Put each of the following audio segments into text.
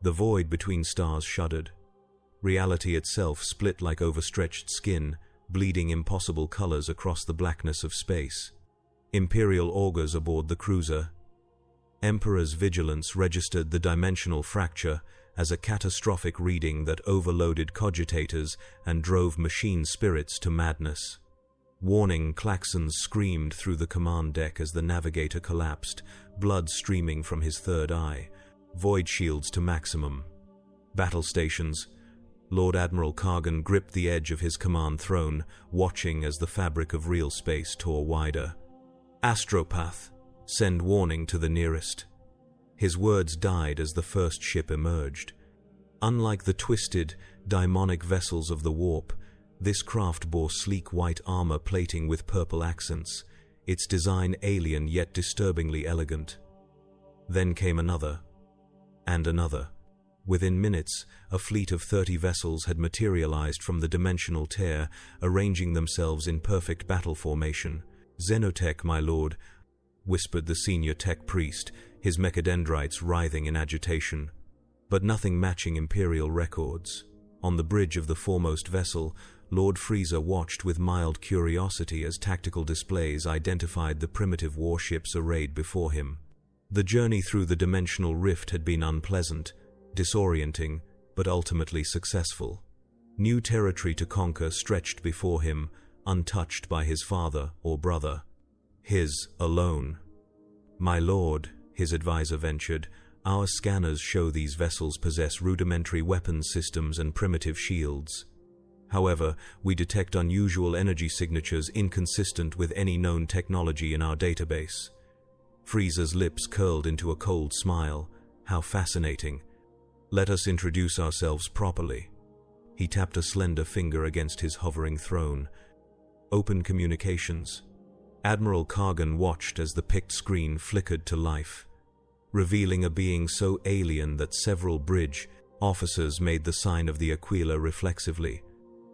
The void between stars shuddered. Reality itself split like overstretched skin, bleeding impossible colors across the blackness of space. Imperial augurs aboard the cruiser. Emperor's vigilance registered the dimensional fracture as a catastrophic reading that overloaded cogitators and drove machine spirits to madness. Warning klaxons screamed through the command deck as the navigator collapsed, blood streaming from his third eye. Void shields to maximum. Battle stations. Lord Admiral Kargan gripped the edge of his command throne, watching as the fabric of real space tore wider. Astropath, send warning to the nearest. His words died as the first ship emerged. Unlike the twisted, daimonic vessels of the warp, this craft bore sleek white armor plating with purple accents, its design alien yet disturbingly elegant. Then came another, and another. Within minutes, a fleet of 30 vessels had materialized from the dimensional tear, arranging themselves in perfect battle formation. "Xenotech, my lord," whispered the senior tech priest, his mechadendrites writhing in agitation. But nothing matching Imperial records. On the bridge of the foremost vessel, Lord Frieza watched with mild curiosity as tactical displays identified the primitive warships arrayed before him. The journey through the dimensional rift had been unpleasant, disorienting, but ultimately successful. New territory to conquer stretched before him, untouched by his father or brother. His alone. "My lord," his advisor ventured, "our scanners show these vessels possess rudimentary weapons systems and primitive shields. However, we detect unusual energy signatures inconsistent with any known technology in our database." Frieza's lips curled into a cold smile. "How fascinating. Let us introduce ourselves properly." He tapped a slender finger against his hovering throne. "Open communications." Admiral Kargan watched as the picked screen flickered to life, revealing a being so alien that several bridge officers made the sign of the Aquila reflexively.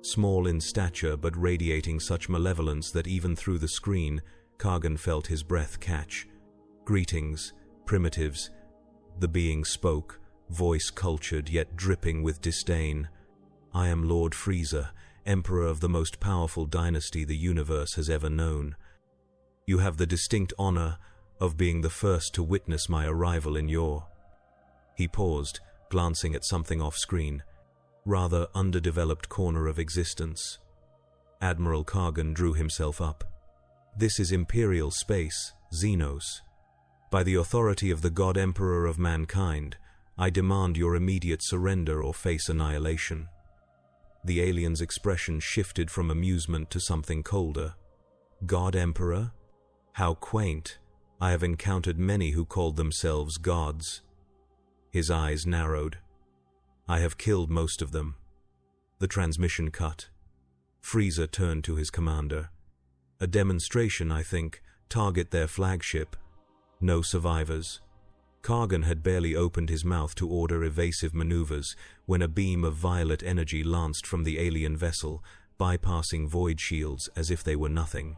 Small in stature but radiating such malevolence that even through the screen, Kargan felt his breath catch. "Greetings, primitives." The being spoke, voice cultured yet dripping with disdain. "I am Lord Frieza, Emperor of the most powerful dynasty the universe has ever known. You have the distinct honor of being the first to witness my arrival in your..." He paused, glancing at something off-screen. "Rather underdeveloped corner of existence." Admiral Kargan drew himself up. "This is Imperial space, Xenos. By the authority of the God Emperor of mankind, I demand your immediate surrender or face annihilation." The alien's expression shifted from amusement to something colder. "God Emperor? How quaint. I have encountered many who called themselves gods." His eyes narrowed. "I have killed most of them." The transmission cut. Frieza turned to his commander. "A demonstration, I think. Target their flagship. No survivors." Kargan had barely opened his mouth to order evasive maneuvers when a beam of violet energy lanced from the alien vessel, bypassing void shields as if they were nothing.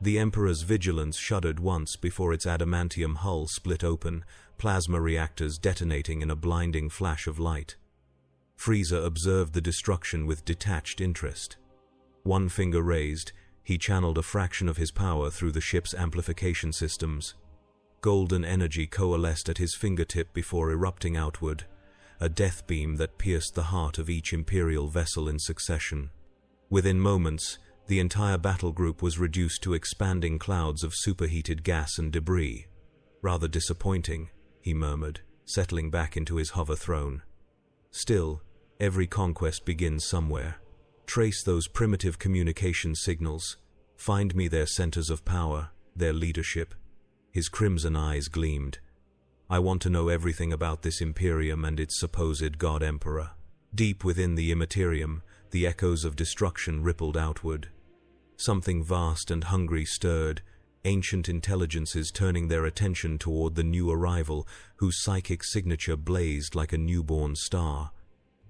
The Emperor's vigilance shuddered once before its adamantium hull split open, plasma reactors detonating in a blinding flash of light. Frieza observed the destruction with detached interest. One finger raised, he channeled a fraction of his power through the ship's amplification systems. Golden energy coalesced at his fingertip before erupting outward, a death beam that pierced the heart of each Imperial vessel in succession. Within moments, the entire battle group was reduced to expanding clouds of superheated gas and debris. "Rather disappointing," he murmured, settling back into his hover throne. "Still, every conquest begins somewhere. Trace those primitive communication signals. Find me their centers of power, their leadership." His crimson eyes gleamed. "I want to know everything about this Imperium and its supposed God Emperor." Deep within the Immaterium, the echoes of destruction rippled outward. Something vast and hungry stirred, ancient intelligences turning their attention toward the new arrival, whose psychic signature blazed like a newborn star.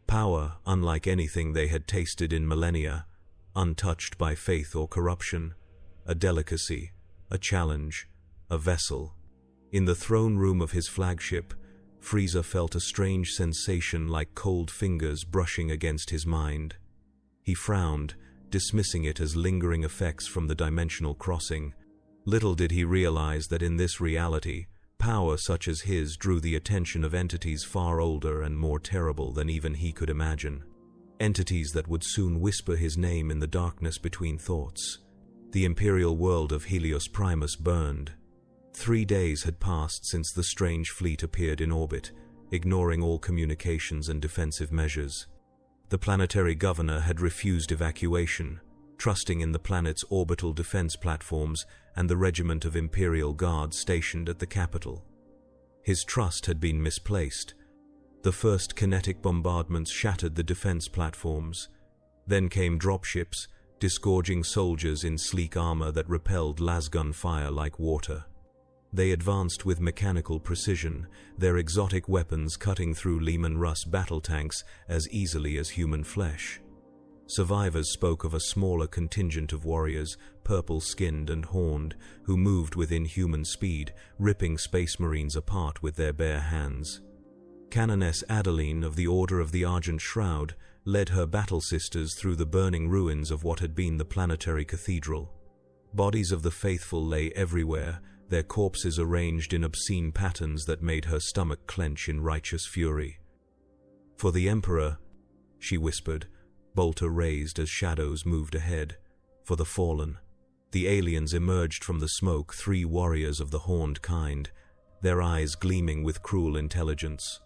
Power unlike anything they had tasted in millennia, untouched by faith or corruption. A delicacy, a challenge, a vessel. In the throne room of his flagship, Frieza felt a strange sensation like cold fingers brushing against his mind. He frowned, dismissing it as lingering effects from the dimensional crossing. Little did he realize that in this reality, power such as his drew the attention of entities far older and more terrible than even he could imagine. Entities that would soon whisper his name in the darkness between thoughts. The imperial world of Helios Primus burned. 3 days had passed since the strange fleet appeared in orbit, ignoring all communications and defensive measures. The planetary governor had refused evacuation, trusting in the planet's orbital defense platforms and the regiment of Imperial Guards stationed at the capital. His trust had been misplaced. The first kinetic bombardments shattered the defense platforms. Then came dropships, disgorging soldiers in sleek armor that repelled lasgun fire like water. They advanced with mechanical precision, their exotic weapons cutting through Lehman Russ battle tanks as easily as human flesh. Survivors spoke of a smaller contingent of warriors, purple-skinned and horned, who moved with inhuman speed, ripping space marines apart with their bare hands. Canoness Adeline of the Order of the Argent Shroud led her battle sisters through the burning ruins of what had been the planetary cathedral. Bodies of the faithful lay everywhere, their corpses arranged in obscene patterns that made her stomach clench in righteous fury. "For the Emperor," she whispered, bolter raised as shadows moved ahead. "For the fallen." The aliens emerged from the smoke, 3 warriors of the horned kind, their eyes gleaming with cruel intelligence.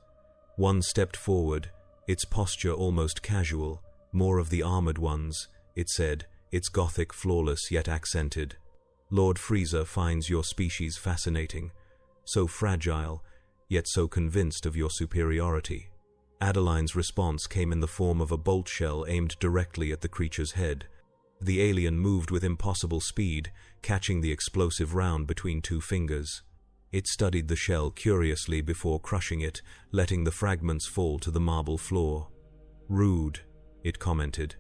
One stepped forward, its posture almost casual. "More of the armored ones," it said, its Gothic flawless yet accented. "Lord Frieza finds your species fascinating, so fragile, yet so convinced of your superiority." Adeline's response came in the form of a bolt shell aimed directly at the creature's head. The alien moved with impossible speed, catching the explosive round between 2 fingers. It studied the shell curiously before crushing it, letting the fragments fall to the marble floor. "Rude," it commented.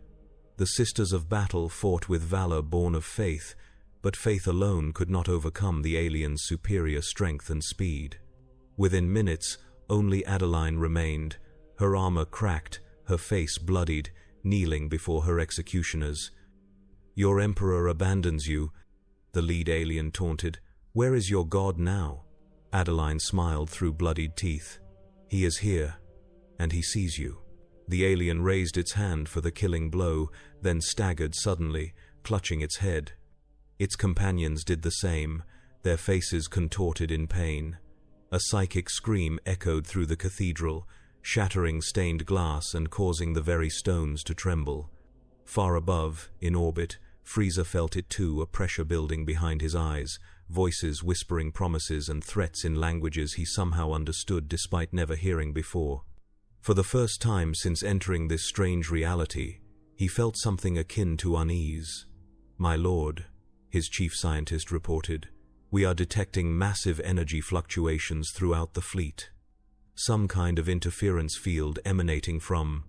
The Sisters of Battle fought with valor born of faith, but faith alone could not overcome the alien's superior strength and speed. Within minutes, only Adeline remained, her armor cracked, her face bloodied, kneeling before her executioners. "Your Emperor abandons you," the lead alien taunted. "Where is your god now?" Adeline smiled through bloodied teeth. "He is here, and he sees you." The alien raised its hand for the killing blow, then staggered suddenly, clutching its head. Its companions did the same, their faces contorted in pain. A psychic scream echoed through the cathedral, shattering stained glass and causing the very stones to tremble. Far above, in orbit, Frieza felt it too, a pressure building behind his eyes, voices whispering promises and threats in languages he somehow understood despite never hearing before. For the first time since entering this strange reality, he felt something akin to unease. "My lord," his chief scientist reported, "we are detecting massive energy fluctuations throughout the fleet. Some kind of interference field emanating from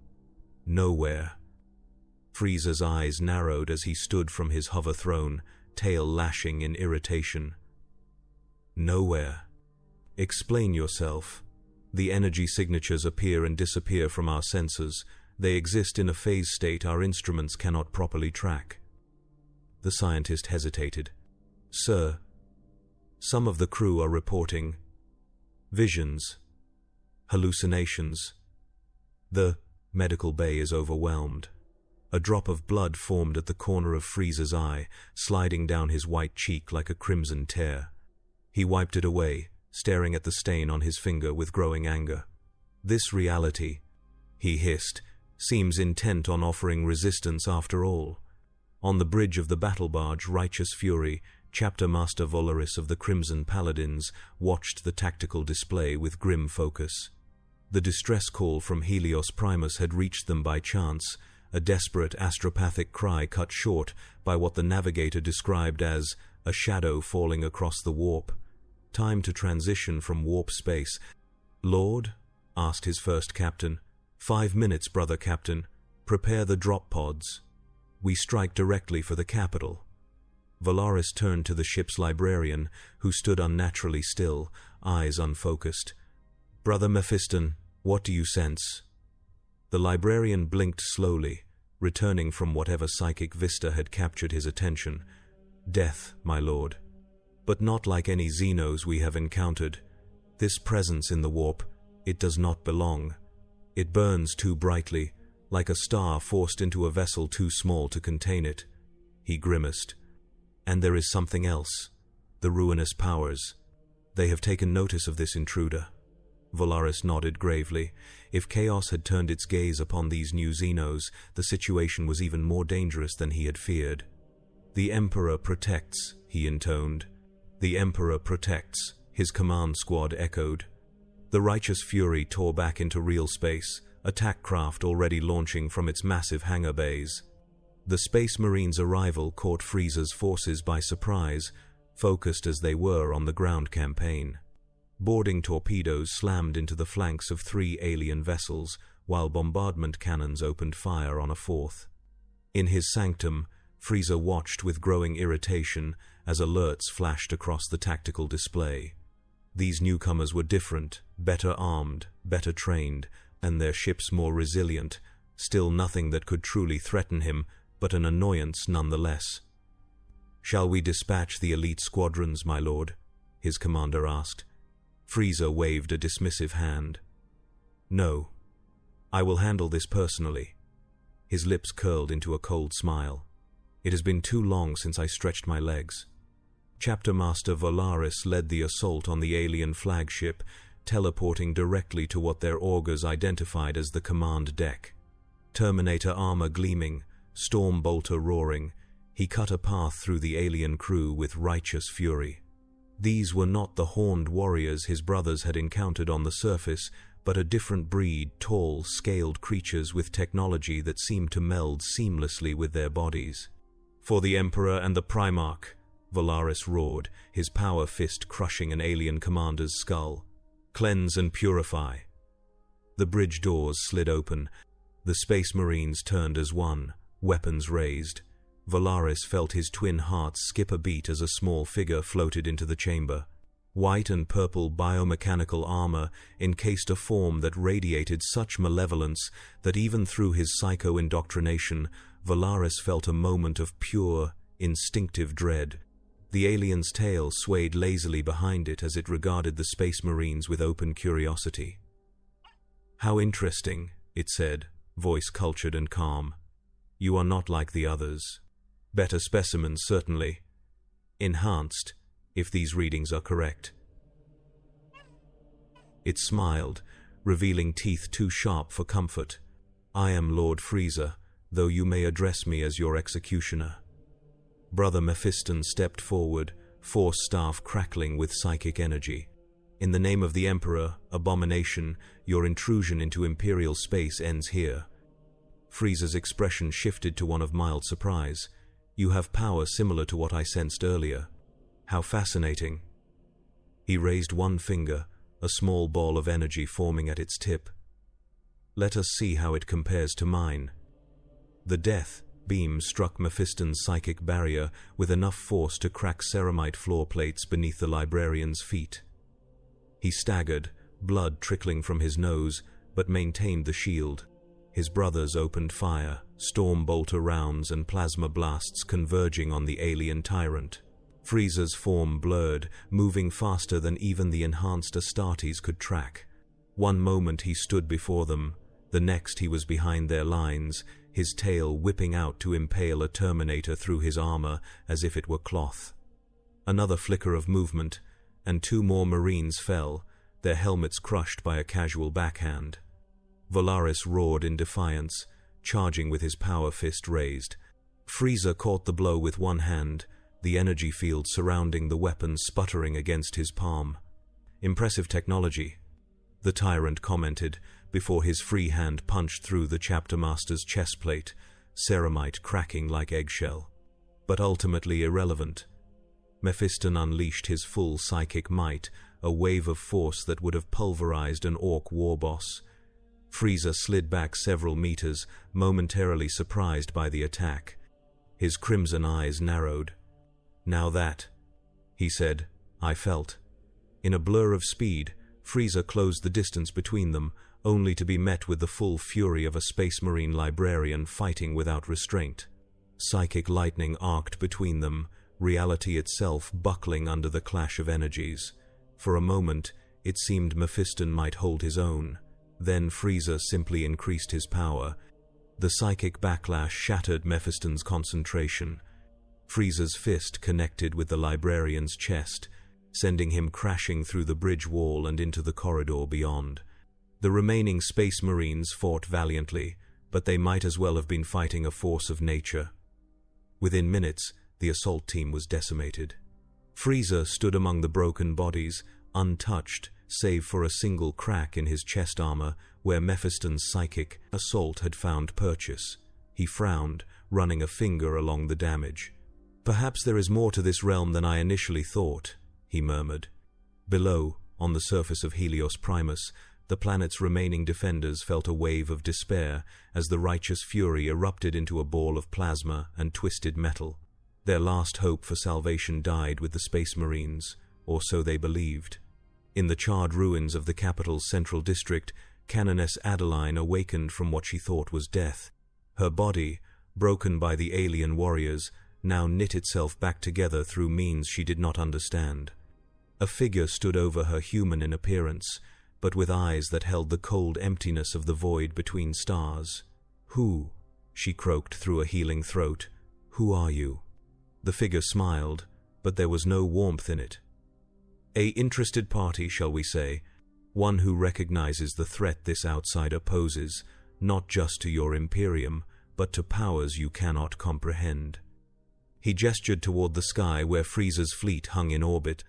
nowhere." Frieza's eyes narrowed as he stood from his hover throne, tail lashing in irritation. "Nowhere? Explain yourself. The energy signatures appear and disappear from our sensors. They exist in a phase state our instruments cannot properly track." The scientist hesitated. "Sir, some of the crew are reporting visions, hallucinations. The medical bay is overwhelmed." A drop of blood formed at the corner of Frieza's eye, sliding down his white cheek like a crimson tear. He wiped it away, staring at the stain on his finger with growing anger. "This reality," he hissed, "seems intent on offering resistance after all." On the bridge of the battle barge, Righteous Fury, Chapter Master Volaris of the Crimson Paladins, watched the tactical display with grim focus. The distress call from Helios Primus had reached them by chance, a desperate astropathic cry cut short by what the navigator described as a shadow falling across the warp. Time to transition from warp space. "Lord?" asked his first captain. "5 minutes, brother captain. Prepare the drop pods. We strike directly for the capital." Volaris turned to the ship's librarian, who stood unnaturally still, eyes unfocused. Brother Mephiston, what do you sense? The librarian blinked slowly, returning from whatever psychic vista had captured his attention. Death, my lord. But not like any Xenos we have encountered. This presence in the warp, it does not belong. It burns too brightly, like a star forced into a vessel too small to contain it. He grimaced. And there is something else. The ruinous powers. They have taken notice of this intruder. Volaris nodded gravely. If chaos had turned its gaze upon these new Xenos, the situation was even more dangerous than he had feared. The Emperor protects, he intoned. The Emperor protects, his command squad echoed. The righteous fury tore back into real space, attack craft already launching from its massive hangar bays. The Space Marines' arrival caught Frieza's forces by surprise, focused as they were on the ground campaign. Boarding torpedoes slammed into the flanks of 3 alien vessels, while bombardment cannons opened fire on a 4th. In his sanctum, Frieza watched with growing irritation as alerts flashed across the tactical display. These newcomers were different, better armed, better trained, and their ships more resilient, still nothing that could truly threaten him, but an annoyance nonetheless. "Shall we dispatch the elite squadrons, my lord?" his commander asked. Frieza waved a dismissive hand. "No. I will handle this personally." His lips curled into a cold smile. "It has been too long since I stretched my legs." Chapter Master Volaris led the assault on the alien flagship, teleporting directly to what their augurs identified as the command deck. Terminator armor gleaming, storm bolter roaring, he cut a path through the alien crew with righteous fury. These were not the horned warriors his brothers had encountered on the surface, but a different breed, tall, scaled creatures with technology that seemed to meld seamlessly with their bodies. "For the Emperor and the Primarch," Volaris roared, his power fist crushing an alien commander's skull. "Cleanse and purify." The bridge doors slid open. The Space Marines turned as one, weapons raised. Volaris felt his twin hearts skip a beat as a small figure floated into the chamber. White and purple biomechanical armor encased a form that radiated such malevolence that even through his psycho-indoctrination, Volaris felt a moment of pure, instinctive dread. The alien's tail swayed lazily behind it as it regarded the Space Marines with open curiosity. "How interesting," it said, voice cultured and calm. "You are not like the others. Better specimens, certainly. Enhanced, if these readings are correct." It smiled, revealing teeth too sharp for comfort. "I am Lord Frieza, though you may address me as your executioner." Brother Mephiston stepped forward, force staff crackling with psychic energy. "In the name of the Emperor, Abomination, your intrusion into Imperial space ends here." Frieza's expression shifted to one of mild surprise. "You have power similar to what I sensed earlier. How fascinating." He raised one finger, a small ball of energy forming at its tip. "Let us see how it compares to mine." The death beam struck Mephiston's psychic barrier with enough force to crack ceramite floor plates beneath the librarian's feet. He staggered, blood trickling from his nose, but maintained the shield. His brothers opened fire, storm bolter rounds and plasma blasts converging on the alien tyrant. Frieza's form blurred, moving faster than even the enhanced Astartes could track. One moment he stood before them, the next he was behind their lines, his tail whipping out to impale a Terminator through his armor as if it were cloth. Another flicker of movement, and 2 more Marines fell, their helmets crushed by a casual backhand. Volaris roared in defiance, charging with his power fist raised. Frieza caught the blow with one hand, the energy field surrounding the weapon sputtering against his palm. "Impressive technology," the tyrant commented, before his free hand punched through the chapter master's chest plate, ceramite cracking like eggshell. But ultimately irrelevant. Mephiston unleashed his full psychic might, a wave of force that would have pulverized an orc war boss. Frieza slid back several meters, momentarily surprised by the attack. His crimson eyes narrowed. "Now that," he said, "I felt." In a blur of speed, Frieza closed the distance between them, only to be met with the full fury of a Space Marine librarian fighting without restraint. Psychic lightning arced between them, reality itself buckling under the clash of energies. For a moment, it seemed Mephiston might hold his own. Then Frieza simply increased his power. The psychic backlash shattered Mephiston's concentration. Frieza's fist connected with the librarian's chest, sending him crashing through the bridge wall and into the corridor beyond. The remaining Space Marines fought valiantly, but they might as well have been fighting a force of nature. Within minutes, the assault team was decimated. Frieza stood among the broken bodies, untouched, save for a single crack in his chest armor where Mephiston's psychic assault had found purchase. He frowned, running a finger along the damage. "Perhaps there is more to this realm than I initially thought," he murmured. Below, on the surface of Helios Primus, the planet's remaining defenders felt a wave of despair as the righteous fury erupted into a ball of plasma and twisted metal. Their last hope for salvation died with the Space Marines, or so they believed. In the charred ruins of the capital's central district, Canoness Adeline awakened from what she thought was death. Her body, broken by the alien warriors, now knit itself back together through means she did not understand. A figure stood over her, human in appearance, but with eyes that held the cold emptiness of the void between stars. "Who?" she croaked through a healing throat. "Who are you?" The figure smiled, but there was no warmth in it. "A interested party, shall we say, one who recognizes the threat this outsider poses, not just to your Imperium, but to powers you cannot comprehend." He gestured toward the sky where Frieza's fleet hung in orbit.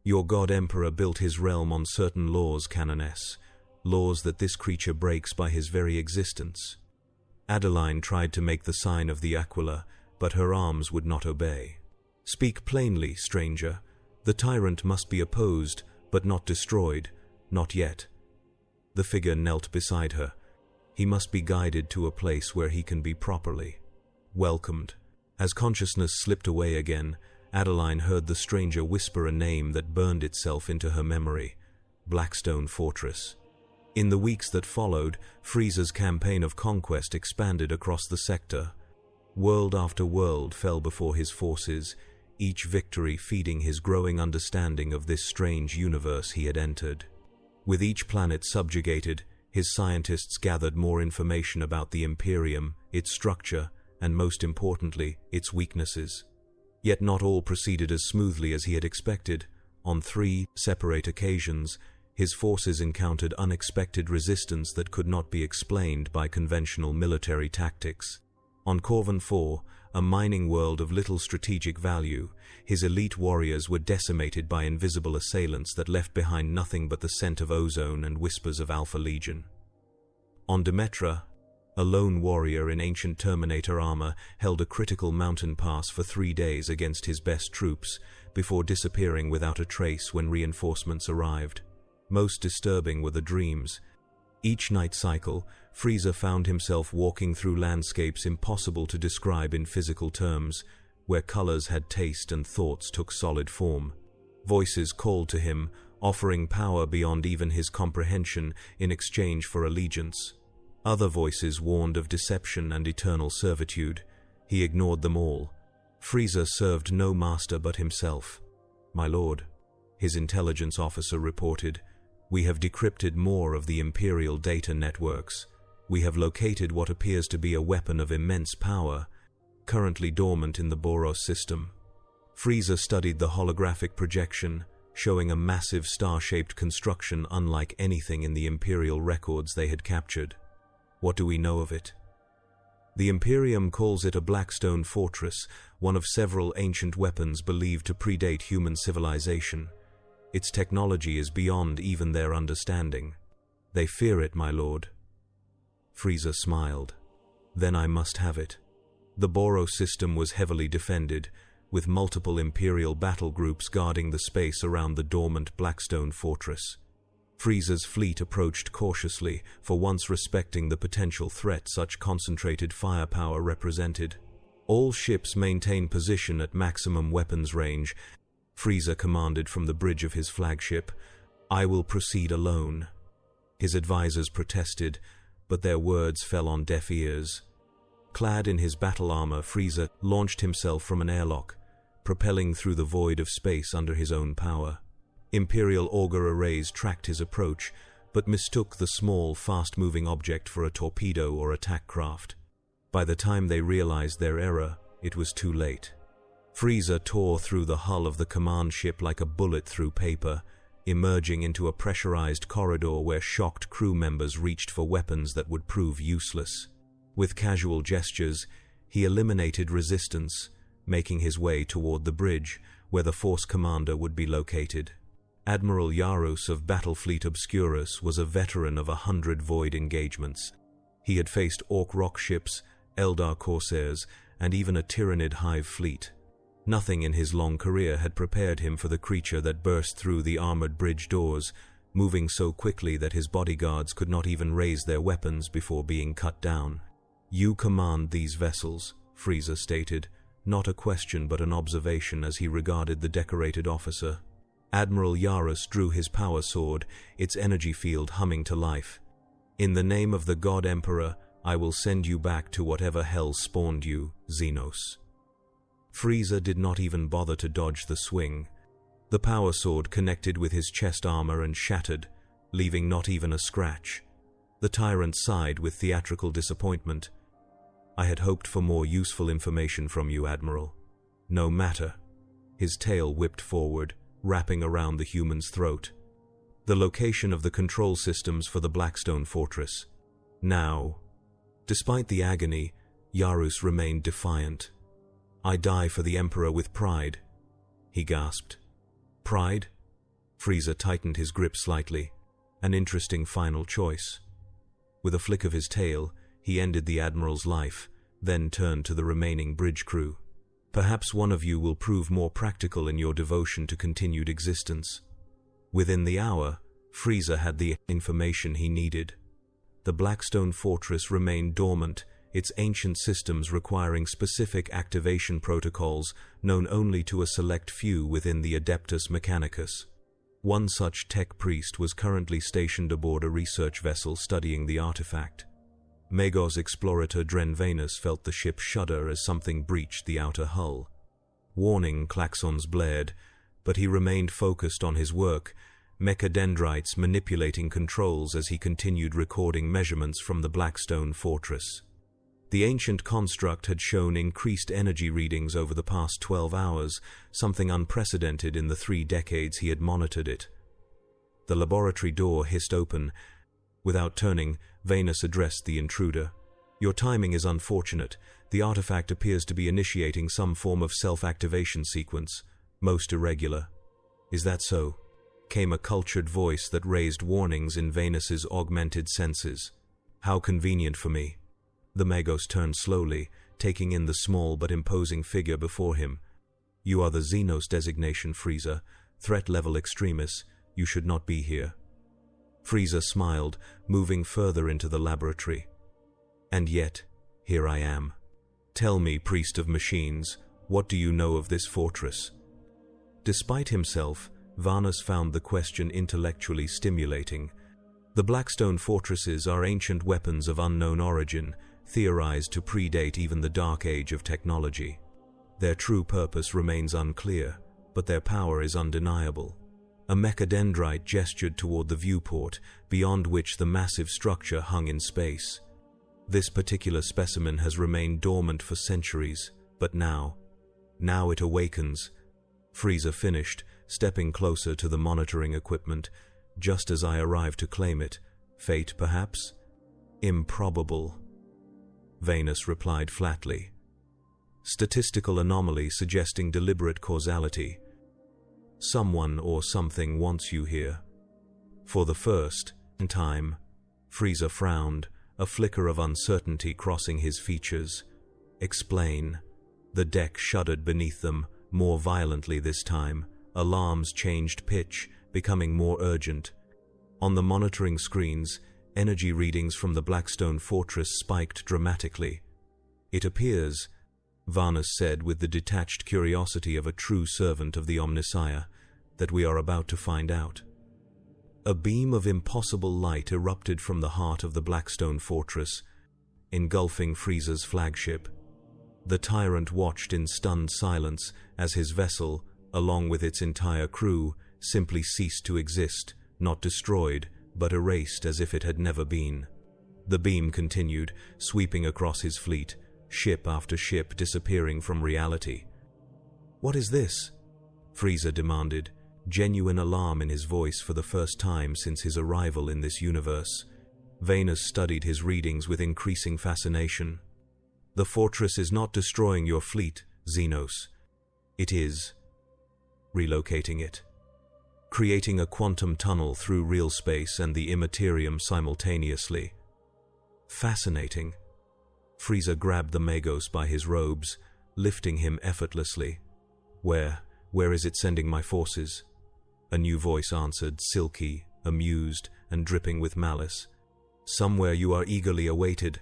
"Your God Emperor built his realm on certain laws, Canoness, laws that this creature breaks by his very existence." Adeline tried to make the sign of the Aquila, but her arms would not obey. "Speak plainly, stranger. The tyrant must be opposed, but not destroyed, not yet." The figure knelt beside her. He must be guided to a place where he can be properly welcomed. As consciousness slipped away again, Adeline heard the stranger whisper a name that burned itself into her memory: Blackstone Fortress. In the weeks that followed, Frieza's campaign of conquest expanded across the sector. World after world fell before his forces, each victory feeding his growing understanding of this strange universe he had entered. With each planet subjugated, his scientists gathered more information about the Imperium, its structure, and most importantly, its weaknesses. Yet not all proceeded as smoothly as he had expected. On 3 separate occasions, his forces encountered unexpected resistance that could not be explained by conventional military tactics. On Corvan 4, a mining world of little strategic value, his elite warriors were decimated by invisible assailants that left behind nothing but the scent of ozone and whispers of Alpha Legion. On Demetra, a lone warrior in ancient Terminator armor held a critical mountain pass for 3 days against his best troops, before disappearing without a trace when reinforcements arrived. Most disturbing were the dreams. Each night cycle, Frieza found himself walking through landscapes impossible to describe in physical terms, where colors had taste and thoughts took solid form. Voices called to him, offering power beyond even his comprehension in exchange for allegiance. Other voices warned of deception and eternal servitude. He ignored them all. Frieza served no master but himself. "My lord," his intelligence officer reported, "we have decrypted more of the Imperial data networks. We have located what appears to be a weapon of immense power, currently dormant in the Boros system." Frieza studied the holographic projection, showing a massive star-shaped construction unlike anything in the Imperial records they had captured. "What do we know of it?" "The Imperium calls it a Blackstone Fortress, one of several ancient weapons believed to predate human civilization. Its technology is beyond even their understanding. They fear it, my lord." Frieza smiled. "Then I must have it." The Boros system was heavily defended, with multiple Imperial battle groups guarding the space around the dormant Blackstone Fortress. Frieza's fleet approached cautiously, for once respecting the potential threat such concentrated firepower represented. All ships maintain position at maximum weapons range, Frieza commanded from the bridge of his flagship. I will proceed alone. His advisors protested, but their words fell on deaf ears. Clad in his battle armor, Frieza launched himself from an airlock, propelling through the void of space under his own power. Imperial auger arrays tracked his approach, but mistook the small, fast-moving object for a torpedo or attack craft. By the time they realized their error, it was too late. Frieza tore through the hull of the command ship like a bullet through paper, emerging into a pressurized corridor where shocked crew members reached for weapons that would prove useless. With casual gestures, he eliminated resistance, making his way toward the bridge, where the Force commander would be located. Admiral Yarus of Battlefleet Obscurus was a veteran of 100 void engagements. He had faced Orc rock ships, Eldar corsairs, and even a Tyrannid hive fleet. Nothing in his long career had prepared him for the creature that burst through the armored bridge doors, moving so quickly that his bodyguards could not even raise their weapons before being cut down. "You command these vessels," Frieza stated, not a question but an observation as he regarded the decorated officer. Admiral Yarus drew his power sword, its energy field humming to life. "In the name of the God Emperor, I will send you back to whatever hell spawned you, Xenos." Frieza did not even bother to dodge the swing. The power sword connected with his chest armor and shattered, leaving not even a scratch. The tyrant sighed with theatrical disappointment. "I had hoped for more useful information from you, Admiral." "No matter." His tail whipped forward, wrapping around the human's throat. "The location of the control systems for the Blackstone Fortress. Now." Despite the agony, Yarus remained defiant. "I die for the Emperor with pride," he gasped. "Pride?" Frieza tightened his grip slightly. An interesting final choice. With a flick of his tail, he ended the Admiral's life, then turned to the remaining bridge crew. "Perhaps one of you will prove more practical in your devotion to continued existence." Within the hour, Frieza had the information he needed. The Blackstone Fortress remained dormant, its ancient systems requiring specific activation protocols known only to a select few within the Adeptus Mechanicus. One such tech priest was currently stationed aboard a research vessel studying the artifact. Magos explorator Drenvanus felt the ship shudder as something breached the outer hull. Warning klaxons blared, but he remained focused on his work, mechadendrites manipulating controls as he continued recording measurements from the Blackstone Fortress. The ancient construct had shown increased energy readings over the past 12 hours, something unprecedented in the 3 decades he had monitored it. The laboratory door hissed open. Without turning, Vanus addressed the intruder. "Your timing is unfortunate. The artifact appears to be initiating some form of self-activation sequence, most irregular." "Is that so?" came a cultured voice that raised warnings in Vanus's augmented senses. "How convenient for me." The Magos turned slowly, taking in the small but imposing figure before him. "You are the Xenos designation, Frieza. Threat level extremis. You should not be here." Frieza smiled, moving further into the laboratory. "And yet, here I am. Tell me, priest of machines, what do you know of this fortress?" Despite himself, Vanus found the question intellectually stimulating. The Blackstone fortresses are ancient weapons of unknown origin, theorized to predate even the dark age of technology. Their true purpose remains unclear, but their power is undeniable. A mechadendrite gestured toward the viewport, beyond which the massive structure hung in space. This particular specimen has remained dormant for centuries, but now it awakens. Frieza finished, stepping closer to the monitoring equipment, just as I arrived to claim it. Fate, perhaps? Improbable, Vanus replied flatly. Statistical anomaly suggesting deliberate causality. Someone or something wants you here. For the first time, Frieza frowned, a flicker of uncertainty crossing his features. Explain. The deck shuddered beneath them, more violently this time. Alarms changed pitch, becoming more urgent. On the monitoring screens, energy readings from the Blackstone Fortress spiked dramatically. It appears, Vanus said with the detached curiosity of a true servant of the Omnissiah, that we are about to find out. A beam of impossible light erupted from the heart of the Blackstone fortress, engulfing Frieza's flagship. The tyrant watched in stunned silence as his vessel, along with its entire crew, simply ceased to exist, not destroyed, but erased as if it had never been. The beam continued, sweeping across his fleet, ship after ship disappearing from reality. "What is this?" Frieza demanded, genuine alarm in his voice for the first time since his arrival in this universe. Venus studied his readings with increasing fascination. "The fortress is not destroying your fleet, Xenos. It is relocating it. Creating a quantum tunnel through real space and the immaterium simultaneously." Fascinating. Frieza grabbed the Magos by his robes, lifting him effortlessly. Where is it sending my forces?" A new voice answered, silky, amused, and dripping with malice. "Somewhere you are eagerly awaited,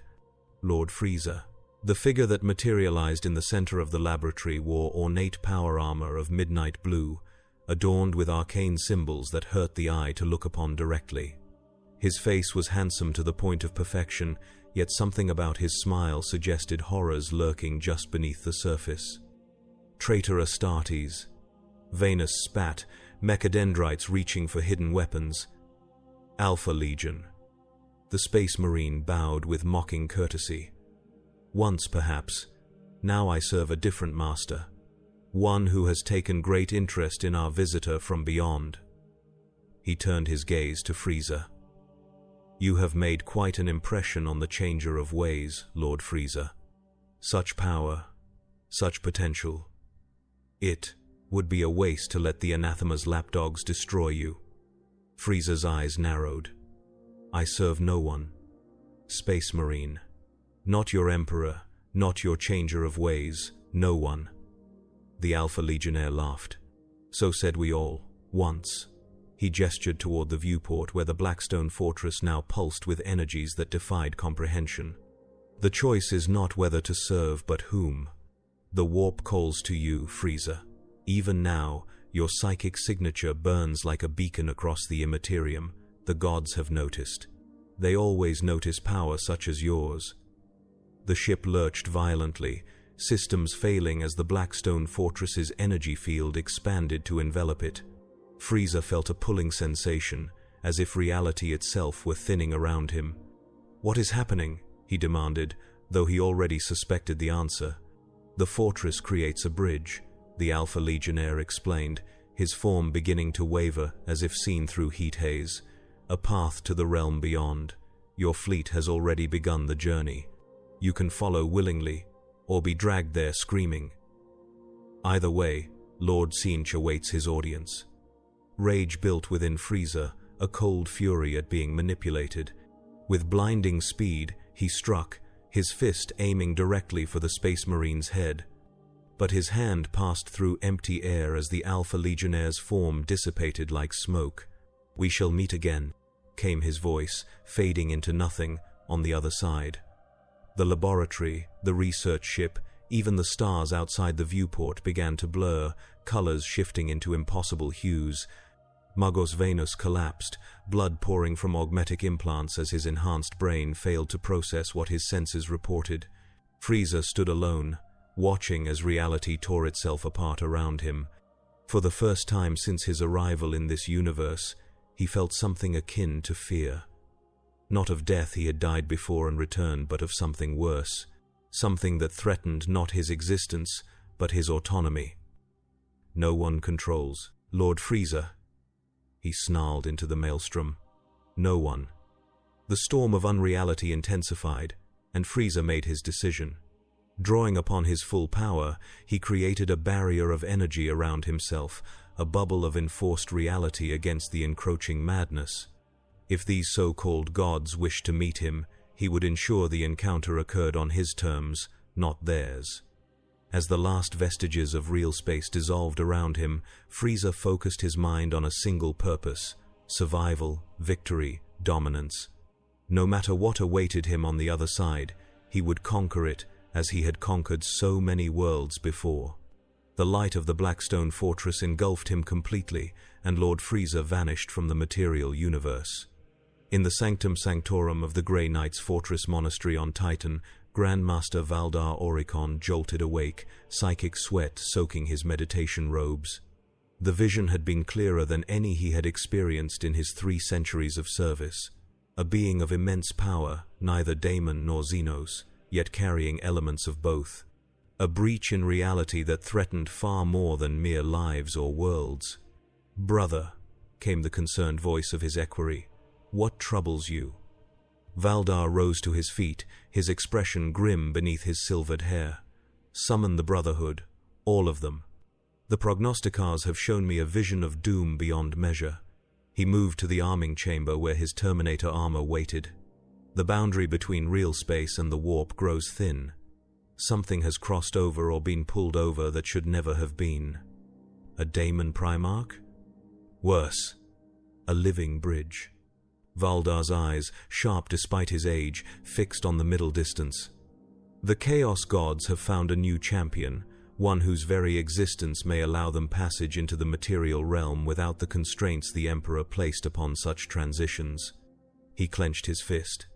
Lord Frieza." The figure that materialized in the center of the laboratory wore ornate power armor of midnight blue, adorned with arcane symbols that hurt the eye to look upon directly. His face was handsome to the point of perfection, yet something about his smile suggested horrors lurking just beneath the surface. "Traitor Astartes." Venus spat, mechadendrites reaching for hidden weapons. "Alpha Legion." The Space Marine bowed with mocking courtesy. "Once, perhaps. Now I serve a different master. One who has taken great interest in our visitor from beyond." He turned his gaze to Frieza. "You have made quite an impression on the Changer of Ways, Lord Frieza. Such power, such potential. It would be a waste to let the anathema's lapdogs destroy you." Frieza's eyes narrowed. "I serve no one. Space Marine. Not your Emperor, not your Changer of Ways, no one." The Alpha Legionnaire laughed. "So said we all, once." He gestured toward the viewport where the Blackstone fortress now pulsed with energies that defied comprehension. "The choice is not whether to serve but whom. The warp calls to you, Frieza. Even now, your psychic signature burns like a beacon across the immaterium. The gods have noticed. They always notice power such as yours." The ship lurched violently, systems failing as the Blackstone fortress's energy field expanded to envelop it. Frieza felt a pulling sensation, as if reality itself were thinning around him. "What is happening?" he demanded, though he already suspected the answer. "The fortress creates a bridge," the Alpha Legionnaire explained, his form beginning to waver as if seen through heat haze. "A path to the realm beyond. Your fleet has already begun the journey. You can follow willingly, or be dragged there screaming. Either way, Lord Sinch awaits his audience." Rage built within Frieza, a cold fury at being manipulated. With blinding speed, he struck, his fist aiming directly for the Space Marine's head. But his hand passed through empty air as the Alpha Legionnaire's form dissipated like smoke. "We shall meet again," came his voice, fading into nothing, on the other side. The laboratory, the research ship, even the stars outside the viewport began to blur, colors shifting into impossible hues. Magos Venus collapsed, blood pouring from augmetic implants as his enhanced brain failed to process what his senses reported. Frieza stood alone, watching as reality tore itself apart around him. For the first time since his arrival in this universe, he felt something akin to fear. Not of death he had died before and returned, but of something worse. Something that threatened not his existence, but his autonomy. "No one controls. Lord Frieza," he snarled into the maelstrom. "No one." The storm of unreality intensified, and Frieza made his decision. Drawing upon his full power, he created a barrier of energy around himself, a bubble of enforced reality against the encroaching madness. If these so-called gods wished to meet him, he would ensure the encounter occurred on his terms, not theirs. As the last vestiges of real space dissolved around him, Frieza focused his mind on a single purpose: survival, victory, dominance. No matter what awaited him on the other side, he would conquer it as he had conquered so many worlds before. The light of the Blackstone fortress engulfed him completely, and Lord Frieza vanished from the material universe. In the sanctum sanctorum of the Grey Knight's fortress monastery on Titan, Grandmaster Valdar Oricon jolted awake, psychic sweat soaking his meditation robes. The vision had been clearer than any he had experienced in his 3 centuries of service. A being of immense power, neither daemon nor Xenos, yet carrying elements of both. A breach in reality that threatened far more than mere lives or worlds. "Brother," came the concerned voice of his equerry, "what troubles you?" Valdar rose to his feet, his expression grim beneath his silvered hair. "Summon the Brotherhood, all of them. The prognosticars have shown me a vision of doom beyond measure." He moved to the arming chamber where his Terminator armor waited. The boundary between real space and the warp grows thin. Something has crossed over or been pulled over that should never have been. A daemon Primarch? Worse, a living bridge. Valdar's eyes, sharp despite his age, fixed on the middle distance. The Chaos Gods have found a new champion, one whose very existence may allow them passage into the material realm without the constraints the Emperor placed upon such transitions. He clenched his fist.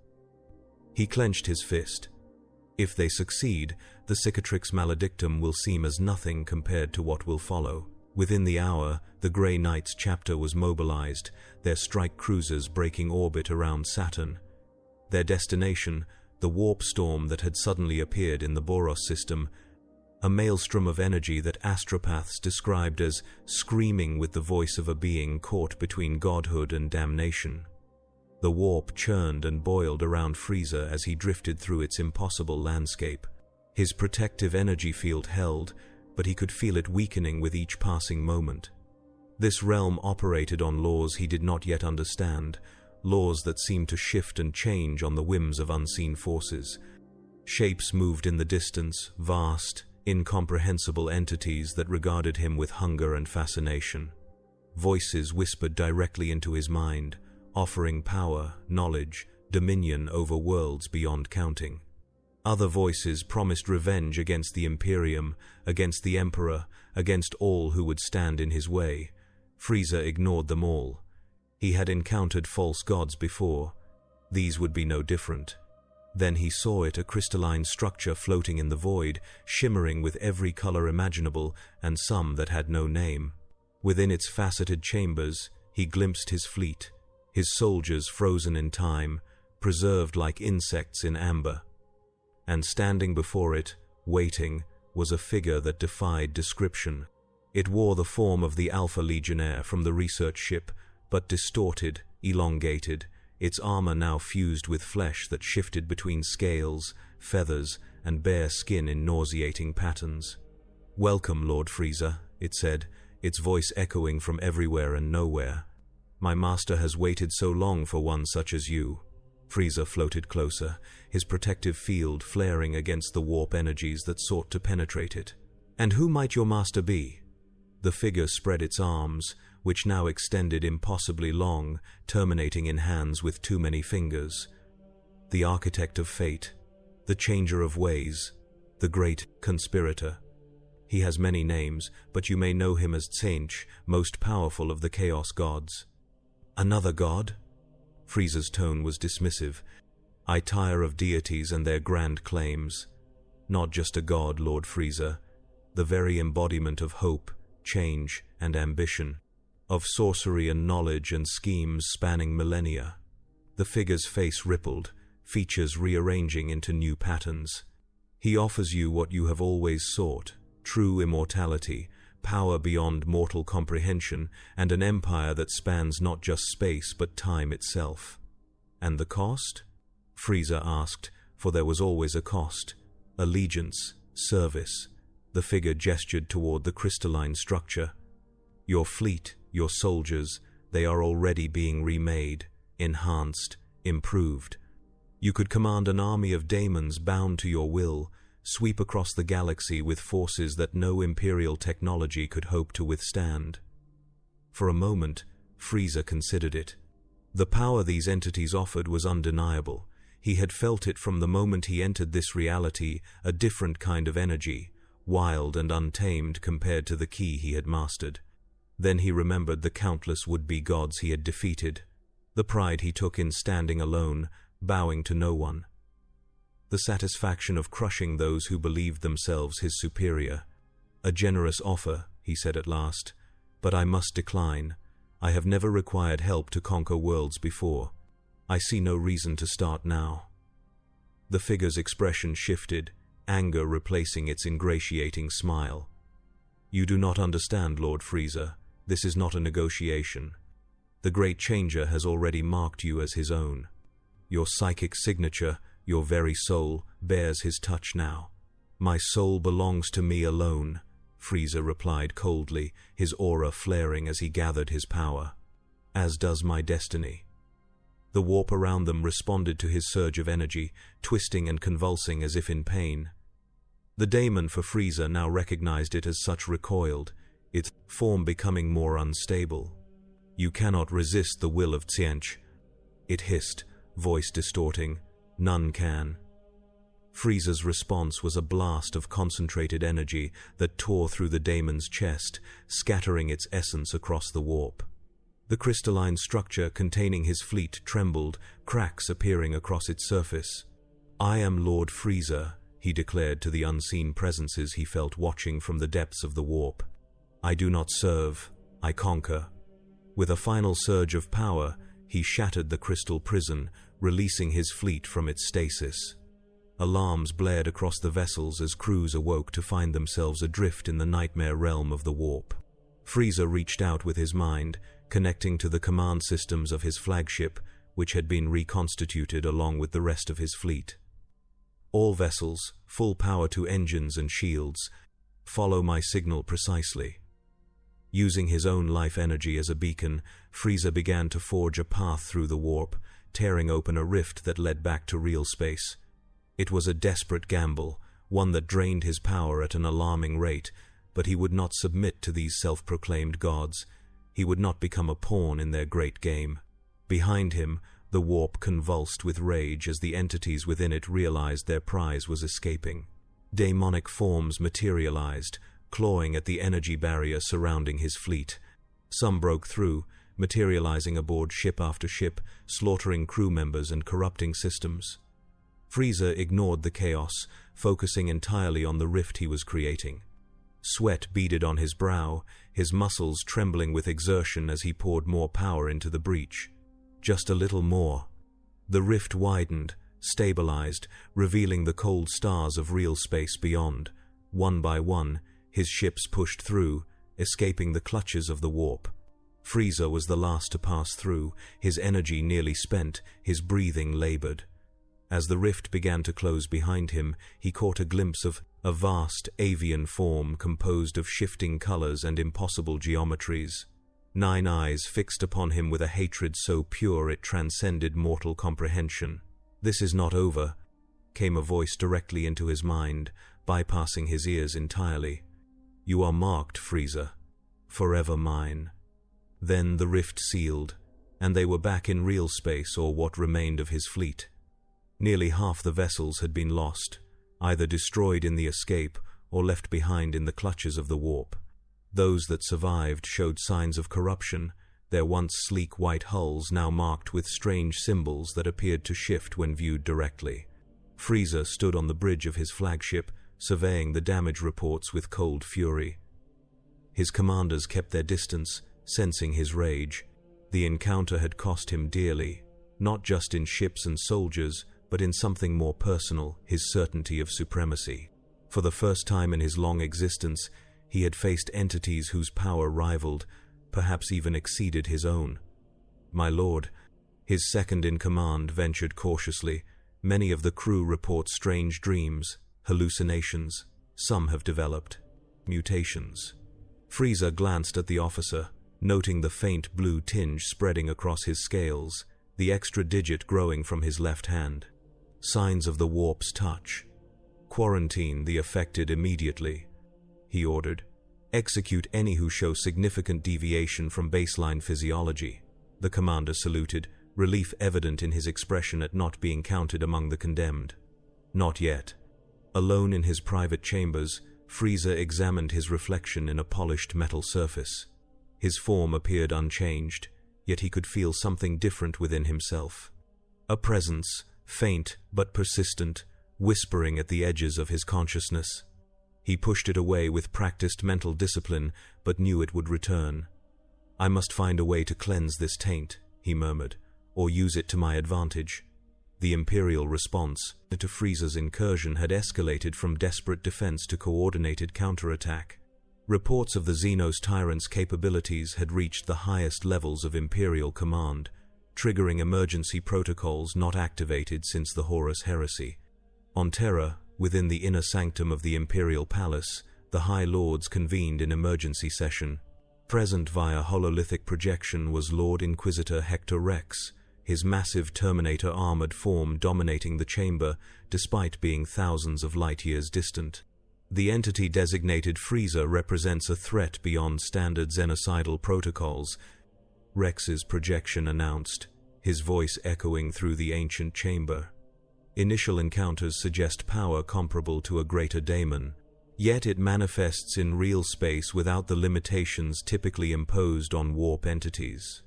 If they succeed, the Cicatrix Maledictum will seem as nothing compared to what will follow. Within the hour, the Grey Knights chapter was mobilized, their strike cruisers breaking orbit around Saturn. Their destination, the warp storm that had suddenly appeared in the Boros system, a maelstrom of energy that astropaths described as screaming with the voice of a being caught between godhood and damnation. The warp churned and boiled around Frieza as he drifted through its impossible landscape. His protective energy field held, but he could feel it weakening with each passing moment. This realm operated on laws he did not yet understand, laws that seemed to shift and change on the whims of unseen forces. Shapes moved in the distance, vast, incomprehensible entities that regarded him with hunger and fascination. Voices whispered directly into his mind, offering power, knowledge, dominion over worlds beyond counting. Other voices promised revenge against the Imperium, against the Emperor, against all who would stand in his way. Frieza ignored them all. He had encountered false gods before. These would be no different. Then he saw it, a crystalline structure floating in the void, shimmering with every color imaginable, and some that had no name. Within its faceted chambers, he glimpsed his fleet, his soldiers frozen in time, preserved like insects in amber. And standing before it, waiting, was a figure that defied description. It wore the form of the Alpha Legionnaire from the research ship, but distorted, elongated, its armor now fused with flesh that shifted between scales, feathers, and bare skin in nauseating patterns. "Welcome, Lord Frieza," it said, its voice echoing from everywhere and nowhere. "My master has waited so long for one such as you." Frieza floated closer, his protective field flaring against the warp energies that sought to penetrate it. "And who might your master be?" The figure spread its arms, which now extended impossibly long, terminating in hands with too many fingers. "The architect of fate, the changer of ways, the great conspirator. He has many names, but you may know him as Tsench, most powerful of the Chaos Gods." "Another god?" Frieza's tone was dismissive. "I tire of deities and their grand claims. Not just a god, Lord Frieza, the very embodiment of hope, change, and ambition, of sorcery and knowledge and schemes spanning millennia." The figure's face rippled, features rearranging into new patterns. "He offers you what you have always sought, true immortality, power beyond mortal comprehension, and an empire that spans not just space but time itself." "And the cost?" Frieza asked, for there was always a cost. "Allegiance, service." The figure gestured toward the crystalline structure. "Your fleet, your soldiers, they are already being remade, enhanced, improved. You could command an army of daemons bound to your will, sweep across the galaxy with forces that no imperial technology could hope to withstand." For a moment, Frieza considered it. The power these entities offered was undeniable. He had felt it from the moment he entered this reality, a different kind of energy, wild and untamed compared to the key he had mastered. Then he remembered the countless would-be gods he had defeated, the pride he took in standing alone, bowing to no one, the satisfaction of crushing those who believed themselves his superior. "A generous offer," he said at last, "but I must decline. I have never required help to conquer worlds before. I see no reason to start now." The figure's expression shifted, anger replacing its ingratiating smile. "You do not understand, Lord Frieza. This is not a negotiation. The Great Changer has already marked you as his own. Your psychic signature, your very soul, bears his touch now." "My soul belongs to me alone," Frieza replied coldly, his aura flaring as he gathered his power. "As does my destiny." The warp around them responded to his surge of energy, twisting and convulsing as if in pain. The daemon for Frieza now recognized it as such recoiled, its form becoming more unstable. "You cannot resist the will of Tsiench," it hissed, voice distorting. "None can." Frieza's response was a blast of concentrated energy that tore through the daemon's chest, scattering its essence across the warp. The crystalline structure containing his fleet trembled, cracks appearing across its surface. "I am Lord Frieza," he declared to the unseen presences he felt watching from the depths of the warp. "I do not serve, I conquer." With a final surge of power, he shattered the crystal prison, releasing his fleet from its stasis. Alarms blared across the vessels as crews awoke to find themselves adrift in the nightmare realm of the warp. Frieza reached out with his mind, connecting to the command systems of his flagship, which had been reconstituted along with the rest of his fleet. "All vessels, full power to engines and shields. Follow my signal precisely." Using his own life energy as a beacon, Frieza began to forge a path through the warp, tearing open a rift that led back to real space. It was a desperate gamble, one that drained his power at an alarming rate, but he would not submit to these self-proclaimed gods. He would not become a pawn in their great game. Behind him, the warp convulsed with rage as the entities within it realized their prize was escaping. Demonic forms materialized, clawing at the energy barrier surrounding his fleet. Some broke through, materializing aboard ship after ship, slaughtering crew members and corrupting systems. Frieza ignored the chaos, focusing entirely on the rift he was creating. Sweat beaded on his brow, his muscles trembling with exertion as he poured more power into the breach. Just a little more. The rift widened, stabilized, revealing the cold stars of real space beyond. One by one, his ships pushed through, escaping the clutches of the warp. Frieza was the last to pass through, his energy nearly spent, his breathing labored. As the rift began to close behind him, he caught a glimpse of a vast avian form composed of shifting colors and impossible geometries. 9 eyes fixed upon him with a hatred so pure it transcended mortal comprehension. "This is not over," came a voice directly into his mind, bypassing his ears entirely. "You are marked, Frieza. Forever mine." Then the rift sealed, and they were back in real space, or what remained of his fleet. Nearly half the vessels had been lost, either destroyed in the escape or left behind in the clutches of the warp. Those that survived showed signs of corruption, their once sleek white hulls now marked with strange symbols that appeared to shift when viewed directly. Frieza stood on the bridge of his flagship, surveying the damage reports with cold fury. His commanders kept their distance, sensing his rage. The encounter had cost him dearly, not just in ships and soldiers, but in something more personal, his certainty of supremacy. For the first time in his long existence, he had faced entities whose power rivaled, perhaps even exceeded his own. "My lord," his second-in-command ventured cautiously, "many of the crew report strange dreams, hallucinations. Some have developed mutations." Frieza glanced at the officer, noting the faint blue tinge spreading across his scales, the extra digit growing from his left hand. "Signs of the warp's touch. Quarantine the affected immediately," he ordered. "Execute any who show significant deviation from baseline physiology." The commander saluted, relief evident in his expression at not being counted among the condemned. Not yet. Alone in his private chambers, Frieza examined his reflection in a polished metal surface. His form appeared unchanged, yet he could feel something different within himself. A presence, faint but persistent, whispering at the edges of his consciousness. He pushed it away with practiced mental discipline, but knew it would return. "I must find a way to cleanse this taint," he murmured, "or use it to my advantage." The Imperial response to Frieza's incursion had escalated from desperate defense to coordinated counterattack. Reports of the Xenos tyrant's capabilities had reached the highest levels of Imperial command, triggering emergency protocols not activated since the Horus Heresy. On Terra, within the inner sanctum of the Imperial Palace, the High Lords convened in emergency session. Present via hololithic projection was Lord Inquisitor Hector Rex, his massive Terminator-armored form dominating the chamber despite being thousands of light-years distant. The entity designated Frieza represents a threat beyond standard xenocidal protocols, Rex's projection announced, his voice echoing through the ancient chamber. Initial encounters suggest power comparable to a greater daemon, yet it manifests in real space without the limitations typically imposed on warp entities.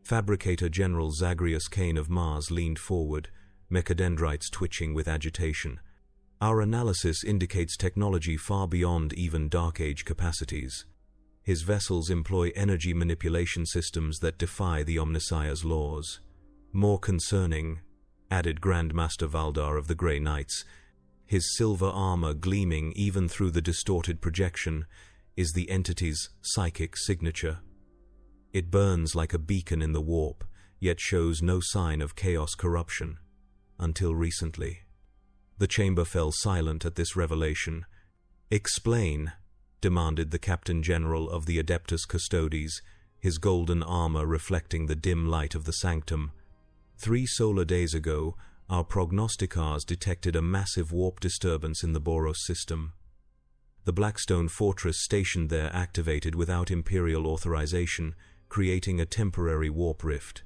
Fabricator General Zagreus Kane of Mars leaned forward, mechadendrites twitching with agitation. "Our analysis indicates technology far beyond even Dark Age capacities. His vessels employ energy manipulation systems that defy the Omnissiah's laws. More concerning," added Grandmaster Valdar of the Grey Knights, his silver armor gleaming even through the distorted projection, "is the entity's psychic signature. It burns like a beacon in the warp, yet shows no sign of chaos corruption. Until recently." The chamber fell silent at this revelation. "Explain," demanded the Captain General of the Adeptus Custodes, his golden armor reflecting the dim light of the sanctum. 3 solar days ago, our prognosticars detected a massive warp disturbance in the Boros system. The Blackstone fortress stationed there activated without Imperial authorization, creating a temporary warp rift.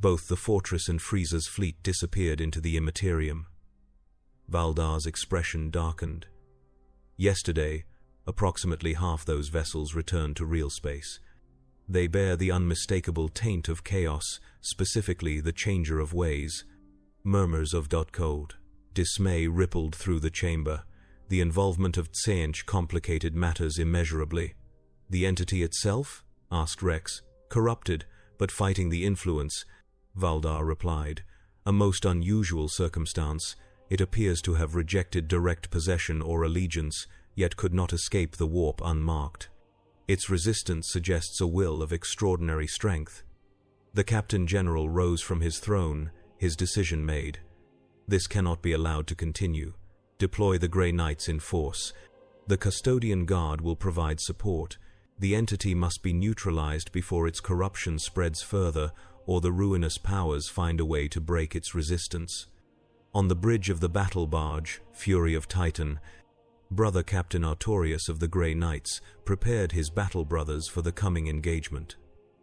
Both the fortress and Frieza's fleet disappeared into the immaterium. Valdar's expression darkened. Yesterday, approximately half those vessels returned to real space. They bear the unmistakable taint of chaos, specifically the Changer of Ways. Murmurs of cold dismay rippled through the chamber. The involvement of Tseanch complicated matters immeasurably. "The entity itself?" asked Rex. "Corrupted, but fighting the influence," Valdar replied. "A most unusual circumstance. It appears to have rejected direct possession or allegiance, yet could not escape the warp unmarked. Its resistance suggests a will of extraordinary strength." The Captain General rose from his throne, his decision made. "This cannot be allowed to continue. Deploy the Grey Knights in force. The Custodian Guard will provide support. The entity must be neutralized before its corruption spreads further, or the ruinous powers find a way to break its resistance." On the bridge of the battle barge, Fury of Titan, Brother Captain Artorius of the Grey Knights prepared his battle brothers for the coming engagement.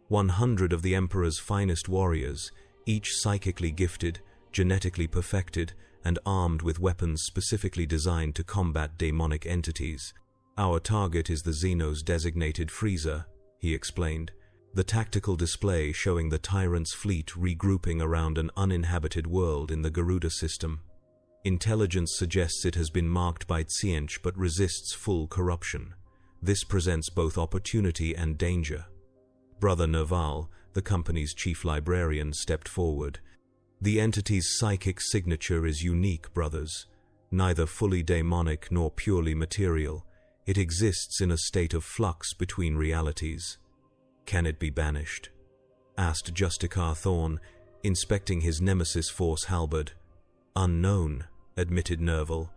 100 of the Emperor's finest warriors, each psychically gifted, genetically perfected, and armed with weapons specifically designed to combat demonic entities. "Our target is the Xenos designated Frieza," he explained. The tactical display showing the Tyrant's fleet regrouping around an uninhabited world in the Garuda system. Intelligence suggests it has been marked by Tseanch but resists full corruption. This presents both opportunity and danger. Brother Nerval, the company's chief librarian, stepped forward. "The entity's psychic signature is unique, brothers. Neither fully demonic nor purely material. It exists in a state of flux between realities." "Can it be banished?" asked Justicar Thorn, inspecting his nemesis force halberd. "Unknown," admitted Nerval,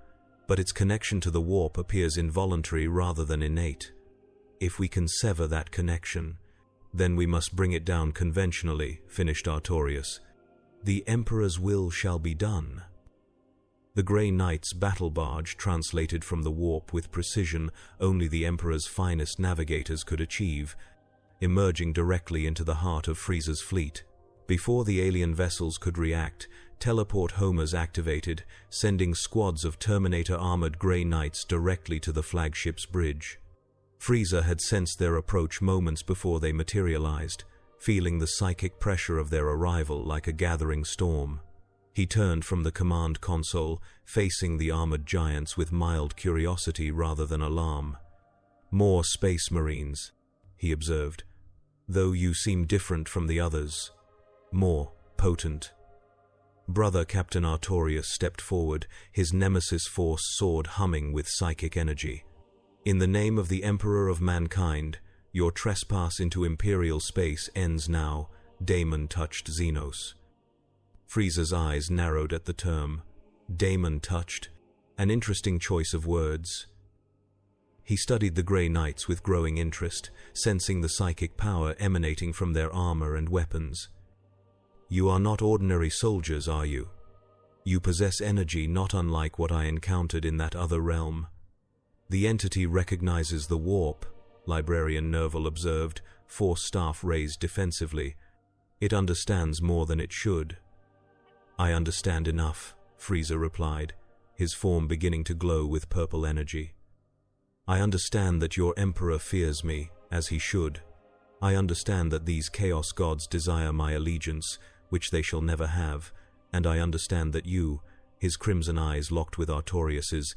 "but its connection to the warp appears involuntary rather than innate. If we can sever that connection, then we must bring it down conventionally," finished Artorius. "The Emperor's will shall be done." The Grey Knight's battle barge translated from the warp with precision only the Emperor's finest navigators could achieve, emerging directly into the heart of Frieza's fleet. Before the alien vessels could react, teleport homers activated, sending squads of Terminator-armored Grey Knights directly to the flagship's bridge. Frieza had sensed their approach moments before they materialized, feeling the psychic pressure of their arrival like a gathering storm. He turned from the command console, facing the armored giants with mild curiosity rather than alarm. "More space marines," he observed, "though you seem different from the others. More potent." Brother Captain Artorias stepped forward, his nemesis force sword humming with psychic energy. "In the name of the Emperor of Mankind, your trespass into Imperial space ends now," Daemon touched Xenos. Frieza's eyes narrowed at the term. Daemon touched. An interesting choice of words. He studied the Grey Knights with growing interest, sensing the psychic power emanating from their armor and weapons. "You are not ordinary soldiers, are you? You possess energy not unlike what I encountered in that other realm." "The entity recognizes the warp," Librarian Nerval observed, force staff raised defensively. "It understands more than it should." "I understand enough," Frieza replied, his form beginning to glow with purple energy. "I understand that your Emperor fears me, as he should. I understand that these Chaos Gods desire my allegiance, which they shall never have, and I understand that you," his crimson eyes locked with Artorias's,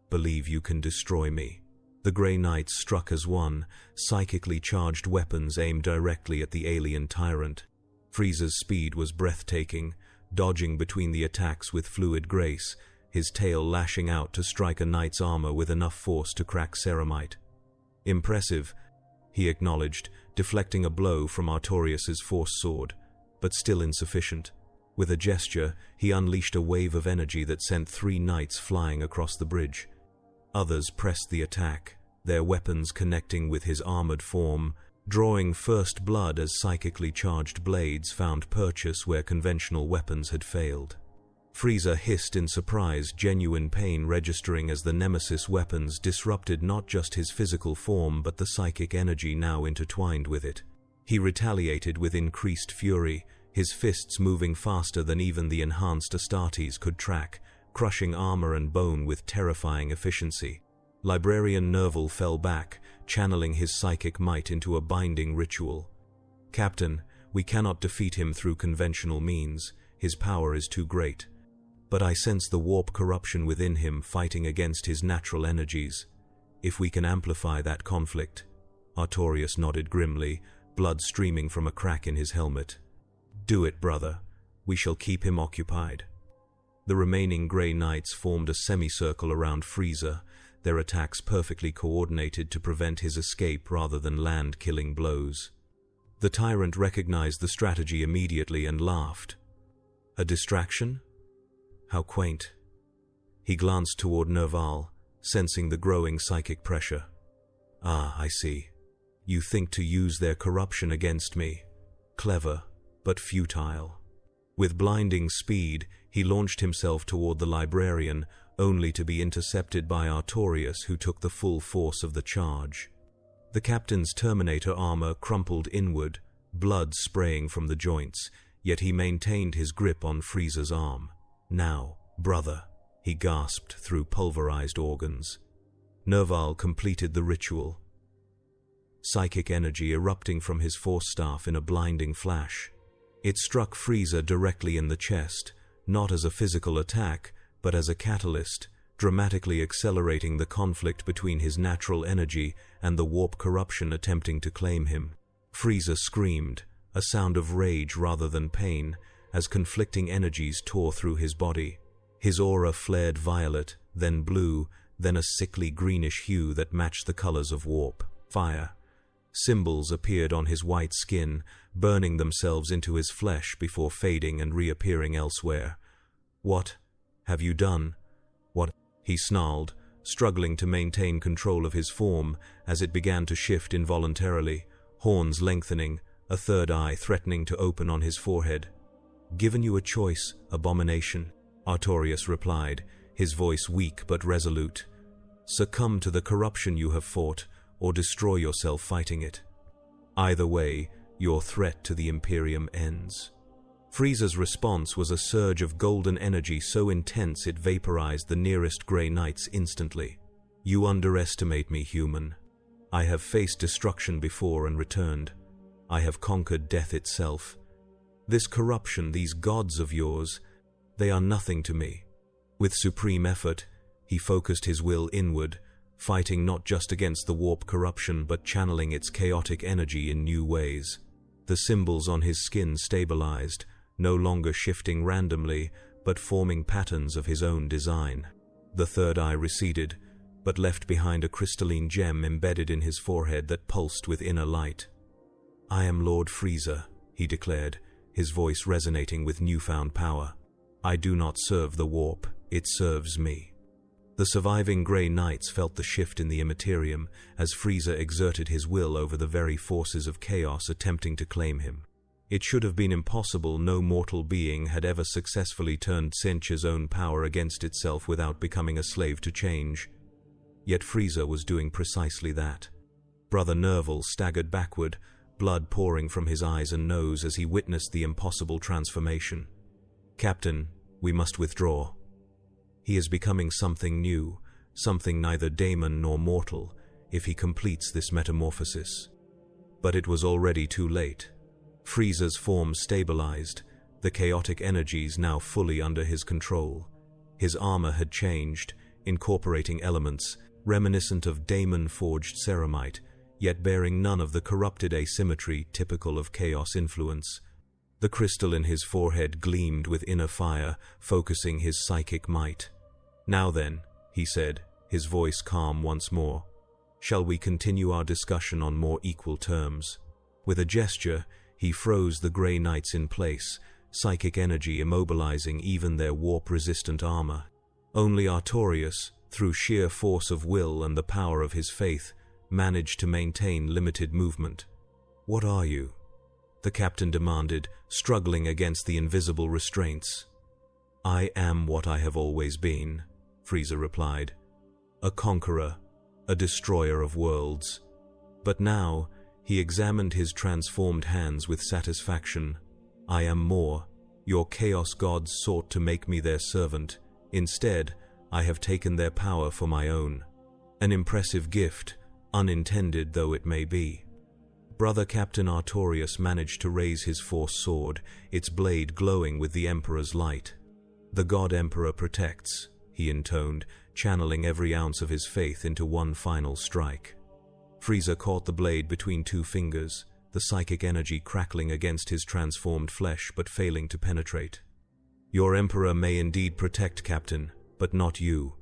"believe you can destroy me." The Grey Knights struck as one, psychically charged weapons aimed directly at the alien tyrant. Frieza's speed was breathtaking, dodging between the attacks with fluid grace, his tail lashing out to strike a knight's armor with enough force to crack ceramite. "Impressive," he acknowledged, deflecting a blow from Artorias's force sword, but still insufficient. With a gesture, he unleashed a wave of energy that sent 3 knights flying across the bridge. Others pressed the attack, their weapons connecting with his armored form, drawing first blood as psychically charged blades found purchase where conventional weapons had failed. Frieza hissed in surprise, genuine pain registering as the nemesis weapons disrupted not just his physical form but the psychic energy now intertwined with it. He retaliated with increased fury, his fists moving faster than even the enhanced Astartes could track, crushing armor and bone with terrifying efficiency. Librarian Nerval fell back, channeling his psychic might into a binding ritual. "Captain, we cannot defeat him through conventional means. His power is too great. But I sense the warp corruption within him fighting against his natural energies. If we can amplify that conflict." Artorias nodded grimly, blood streaming from a crack in his helmet. "Do it, brother. We shall keep him occupied." The remaining Grey Knights formed a semicircle around Frieza, their attacks perfectly coordinated to prevent his escape rather than land killing blows. The tyrant recognized the strategy immediately and laughed. "A distraction? How quaint." He glanced toward Nerval, sensing the growing psychic pressure. "Ah, I see. You think to use their corruption against me. Clever, but futile." With blinding speed, he launched himself toward the librarian, only to be intercepted by Artorias, who took the full force of the charge. The captain's Terminator armor crumpled inward, blood spraying from the joints, yet he maintained his grip on Frieza's arm. "Now, brother," he gasped through pulverized organs. Nerval completed the ritual, psychic energy erupting from his force staff in a blinding flash. It struck Frieza directly in the chest, not as a physical attack, but as a catalyst, dramatically accelerating the conflict between his natural energy and the warp corruption attempting to claim him. Frieza screamed, a sound of rage rather than pain, as conflicting energies tore through his body. His aura flared violet, then blue, then a sickly greenish hue that matched the colors of warp. Fire. Symbols appeared on his white skin, burning themselves into his flesh before fading and reappearing elsewhere. "What have you done? What?" he snarled, struggling to maintain control of his form as it began to shift involuntarily, horns lengthening, a third eye threatening to open on his forehead. "Given you a choice, abomination," Artorias replied, his voice weak but resolute. "Succumb to the corruption you have fought, or destroy yourself fighting it. Either way, your threat to the Imperium ends." Frieza's response was a surge of golden energy so intense it vaporized the nearest Grey Knights instantly. "You underestimate me, human." I have faced destruction before and returned. I have conquered death itself. This corruption, these gods of yours, they are nothing to me." With supreme effort, he focused his will inward, fighting not just against the warp corruption but channeling its chaotic energy in new ways. The symbols on his skin stabilized, no longer shifting randomly, but forming patterns of his own design. The third eye receded, but left behind a crystalline gem embedded in his forehead that pulsed with inner light. "I am Lord Frieza," he declared, his voice resonating with newfound power. "I do not serve the warp, it serves me." The surviving Grey Knights felt the shift in the Immaterium as Frieza exerted his will over the very forces of chaos attempting to claim him. It should have been impossible. No mortal being had ever successfully turned Sencha's own power against itself without becoming a slave to change. Yet Frieza was doing precisely that. Brother Nerval staggered backward, blood pouring from his eyes and nose as he witnessed the impossible transformation. "Captain, we must withdraw. He is becoming something new, something neither daemon nor mortal, if he completes this metamorphosis." But it was already too late. Frieza's form stabilized, the chaotic energies now fully under his control. His armor had changed, incorporating elements reminiscent of daemon-forged ceramite, yet bearing none of the corrupted asymmetry typical of chaos influence. The crystal in his forehead gleamed with inner fire, focusing his psychic might. "Now then," he said, his voice calm once more, "shall we continue our discussion on more equal terms?" With a gesture, he froze the Grey Knights in place, psychic energy immobilizing even their warp-resistant armor. Only Artorias, through sheer force of will and the power of his faith, managed to maintain limited movement. "What are you?" the captain demanded, struggling against the invisible restraints. "I am what I have always been," Frieza replied. "A conqueror, a destroyer of worlds." But now, he examined his transformed hands with satisfaction. "I am more. Your chaos gods sought to make me their servant. Instead, I have taken their power for my own. An impressive gift, unintended though it may be." Brother Captain Artorias managed to raise his force sword, its blade glowing with the Emperor's light. "The God Emperor protects," he intoned, channeling every ounce of his faith into one final strike. Frieza caught the blade between two fingers, the psychic energy crackling against his transformed flesh but failing to penetrate. "Your Emperor may indeed protect, Captain, but not you.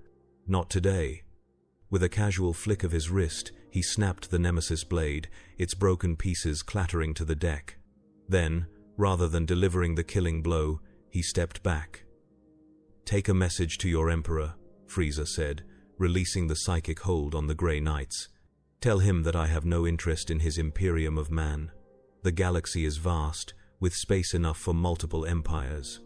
Not today." With a casual flick of his wrist, he snapped the Nemesis blade, its broken pieces clattering to the deck. Then, rather than delivering the killing blow, he stepped back. "Take a message to your Emperor," Frieza said, releasing the psychic hold on the Grey Knights. "Tell him that I have no interest in his Imperium of Man. The galaxy is vast, with space enough for multiple empires.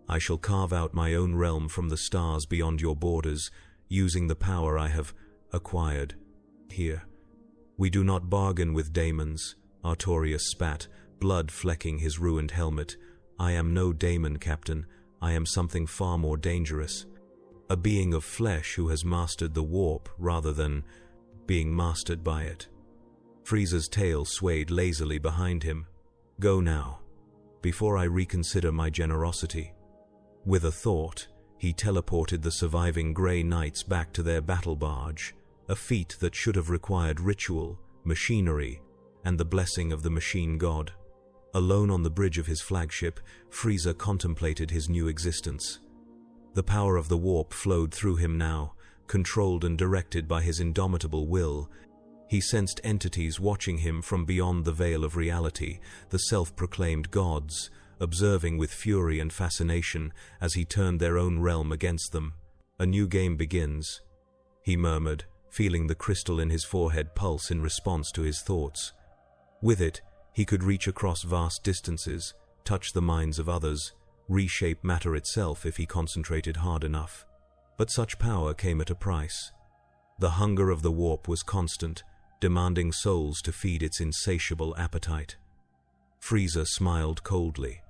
I shall carve out my own realm from the stars beyond your borders, using the power I have acquired here." "We do not bargain with daemons," Artorias spat, blood flecking his ruined helmet. "I am no daemon, Captain. I am something far more dangerous. A being of flesh who has mastered the warp rather than being mastered by it." Frieza's tail swayed lazily behind him. "Go now, before I reconsider my generosity." With a thought, he teleported the surviving Grey Knights back to their battle barge, a feat that should have required ritual, machinery, and the blessing of the machine god. Alone on the bridge of his flagship, Frieza contemplated his new existence. The power of the warp flowed through him now, controlled and directed by his indomitable will. He sensed entities watching him from beyond the veil of reality, the self-proclaimed gods, observing with fury and fascination as he turned their own realm against them. "A new game begins," he murmured, feeling the crystal in his forehead pulse in response to his thoughts. With it, he could reach across vast distances, touch the minds of others, reshape matter itself if he concentrated hard enough. But such power came at a price. The hunger of the warp was constant, demanding souls to feed its insatiable appetite. Frieza smiled coldly.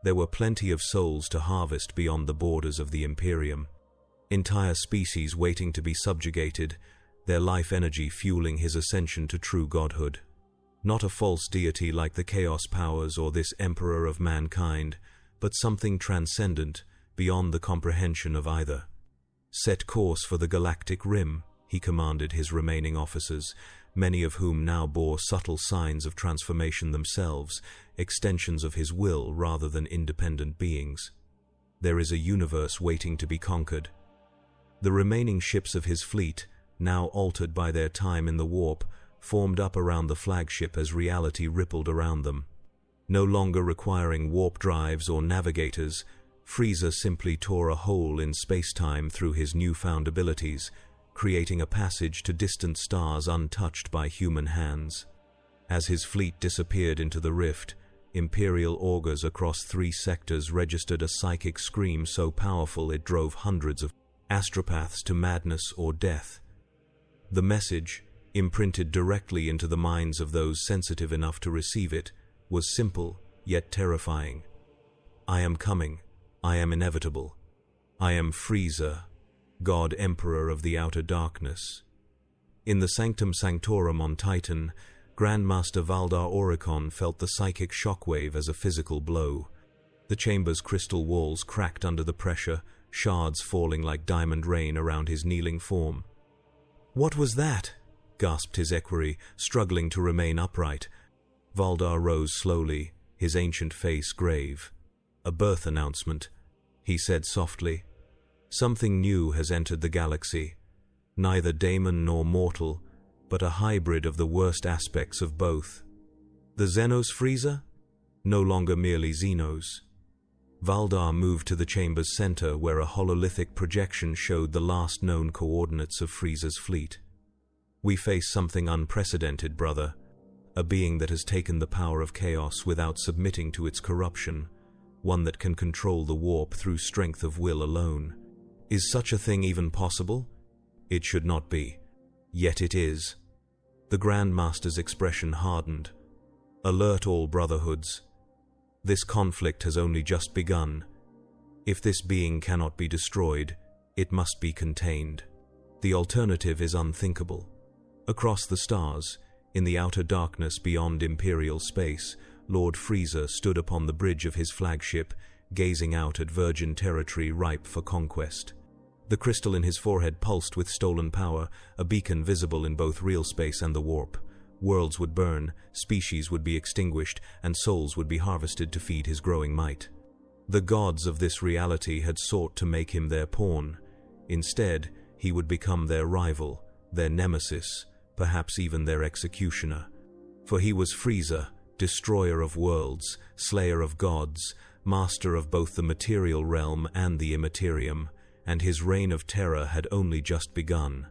There were plenty of souls to harvest beyond the borders of the Imperium. Entire species waiting to be subjugated, their life energy fueling his ascension to true godhood. Not a false deity like the chaos powers or this emperor of mankind, but something transcendent, beyond the comprehension of either. "Set course for the galactic rim," he commanded his remaining officers, many of whom now bore subtle signs of transformation themselves, extensions of his will rather than independent beings. "There is a universe waiting to be conquered." The remaining ships of his fleet, now altered by their time in the warp, formed up around the flagship as reality rippled around them. No longer requiring warp drives or navigators, Frieza simply tore a hole in space-time through his newfound abilities, creating a passage to distant stars untouched by human hands. As his fleet disappeared into the rift, Imperial augurs across 3 sectors registered a psychic scream so powerful it drove hundreds of astropaths to madness or death. The message, imprinted directly into the minds of those sensitive enough to receive it, was simple yet terrifying. "I am coming. I am inevitable. I am Frieza, God Emperor of the Outer Darkness." In the Sanctum Sanctorum on Titan, Grandmaster Valdar Oricon felt the psychic shockwave as a physical blow. The chamber's crystal walls cracked under the pressure, shards falling like diamond rain around his kneeling form. "What was that?" gasped his equerry, struggling to remain upright. Valdar rose slowly, his ancient face grave. "A birth announcement," he said softly. "Something new has entered the galaxy. Neither daemon nor mortal, but a hybrid of the worst aspects of both. The Xenos Frieza? No longer merely Xenos." Valdar moved to the chamber's center where a hololithic projection showed the last known coordinates of Frieza's fleet. "We face something unprecedented, brother. A being that has taken the power of chaos without submitting to its corruption. One that can control the warp through strength of will alone. Is such a thing even possible? It should not be. Yet it is." The Grand Master's expression hardened. "Alert all brotherhoods. This conflict has only just begun. If this being cannot be destroyed, it must be contained. The alternative is unthinkable." Across the stars, in the outer darkness beyond Imperial space, Lord Frieza stood upon the bridge of his flagship, gazing out at virgin territory ripe for conquest. The crystal in his forehead pulsed with stolen power, a beacon visible in both real space and the warp. Worlds would burn, species would be extinguished, and souls would be harvested to feed his growing might. The gods of this reality had sought to make him their pawn. Instead, he would become their rival, their nemesis, perhaps even their executioner. For he was Frieza, destroyer of worlds, slayer of gods, master of both the material realm and the immaterium, and his reign of terror had only just begun.